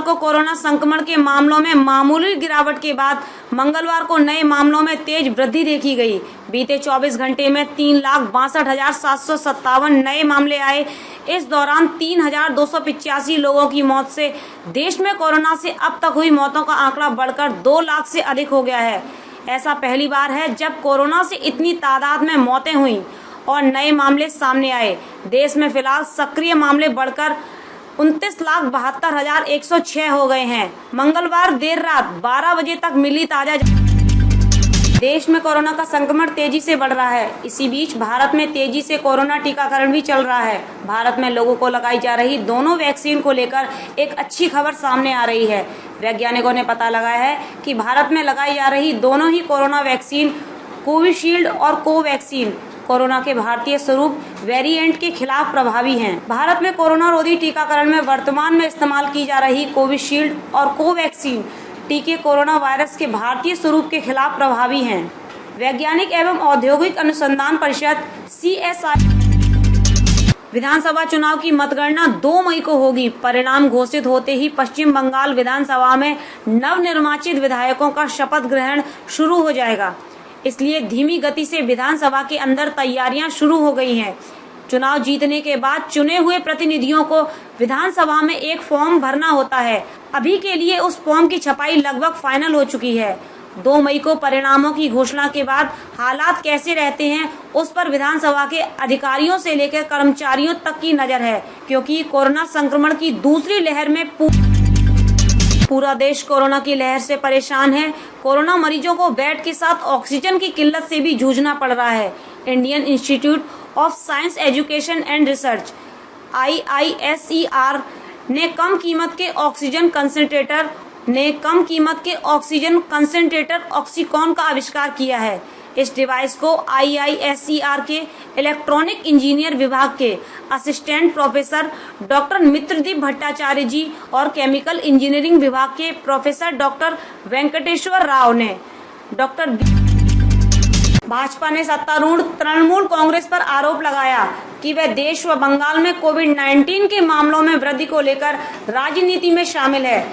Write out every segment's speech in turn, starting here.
को कोरोना संक्रमण के मामलों में मामूली गिरावट के बाद मंगलवार को नए मामलों में तेज वृद्धि देखी गई। बीते 24 घंटे में 3,62,757 नए मामले आए। इस दौरान 3,285 लोगों की मौत से देश में कोरोना से अब तक हुई मौतों का आंकड़ा बढ़कर 2 लाख से अधिक हो गया है। ऐसा पहली बार है जब कोरोना से इतनी तादाद में मौतें हुई और नए मामले सामने आए। देश में फिलहाल सक्रिय मामले बढ़कर 29,72,106 हो गए हैं। मंगलवार देर रात 12 बजे तक मिली ताजा। देश में कोरोना का संक्रमण तेजी से बढ़ रहा है। इसी बीच भारत में तेजी से कोरोना टीकाकरण भी चल रहा है। भारत में लोगों को लगाई जा रही दोनों वैक्सीन को लेकर एक अच्छी खबर सामने आ रही है। वैज्ञानिकों ने पता लगाया है कि भारत में लगाई जा रही दोनों ही कोरोना वैक्सीन कोविशील्ड और कोवैक्सीन कोरोना के भारतीय स्वरूप वेरिएंट के खिलाफ प्रभावी हैं। भारत में कोरोना रोधी टीकाकरण में वर्तमान में इस्तेमाल की जा रही कोविशील्ड और कोवैक्सीन टीके कोरोना वायरस के भारतीय स्वरूप के खिलाफ प्रभावी हैं। वैज्ञानिक एवं औद्योगिक अनुसंधान परिषद CSIR विधानसभा चुनाव की मतगणना 2 मई को होगी। परिणाम घोषित होते ही पश्चिम बंगाल विधानसभा में नवनिर्वाचित विधायकों का शपथ ग्रहण शुरू हो जाएगा। इसलिए धीमी गति से विधानसभा के अंदर तैयारियां शुरू हो गई हैं। चुनाव जीतने के बाद चुने हुए प्रतिनिधियों को विधानसभा में एक फॉर्म भरना होता है। अभी के लिए उस फॉर्म की छपाई लगभग फाइनल हो चुकी है। 2 मई को परिणामों की घोषणा के बाद हालात कैसे रहते हैं उस पर विधानसभा के अधिकारियों से लेकर कर्मचारियों तक की नजर है, क्योंकि कोरोना संक्रमण की दूसरी लहर में पूरा देश कोरोना की लहर से परेशान है। कोरोना मरीजों को बेड के साथ ऑक्सीजन की किल्लत से भी जूझना पड़ रहा है। Indian institute of science education and research IISER ने कम कीमत के ऑक्सीजन कंसंट्रेटर ऑक्सीकॉन का आविष्कार किया है। इस डिवाइस को IISER के इलेक्ट्रॉनिक इंजीनियर विभाग के असिस्टेंट प्रोफेसर डॉक्टर मित्रदीप भट्टाचार्य जी और केमिकल इंजीनियरिंग विभाग के प्रोफेसर डॉक्टर वेंकटेश्वर राव ने भाजपा ने सत्तारूढ़ तृणमूल कांग्रेस पर आरोप लगाया कि वह देश व बंगाल में कोविड-19 के मामलों में वृद्धि को लेकर राजनीति में शामिल है।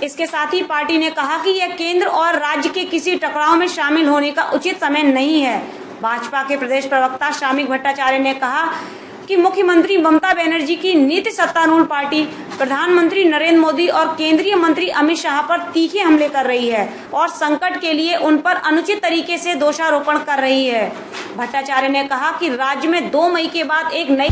इसके साथ ही पार्टी ने कहा कि यह केंद्र और राज्य के किसी टकराव में शामिल होने का उचित समय नहीं है। भाजपा के प्रदेश प्रवक्ता शामिक भट्टाचार्य ने कहा कि मुख्यमंत्री ममता बनर्जी की नीति सत्तारूढ़ पार्टी प्रधानमंत्री नरेंद्र मोदी और केंद्रीय मंत्री अमित शाह पर तीखे हमले कर रही है और संकट के लिए उन पर अनुचित तरीके से दोषारोपण कर रही है। भट्टाचार्य ने कहा कि राज्य में 2 मई के बाद एक नई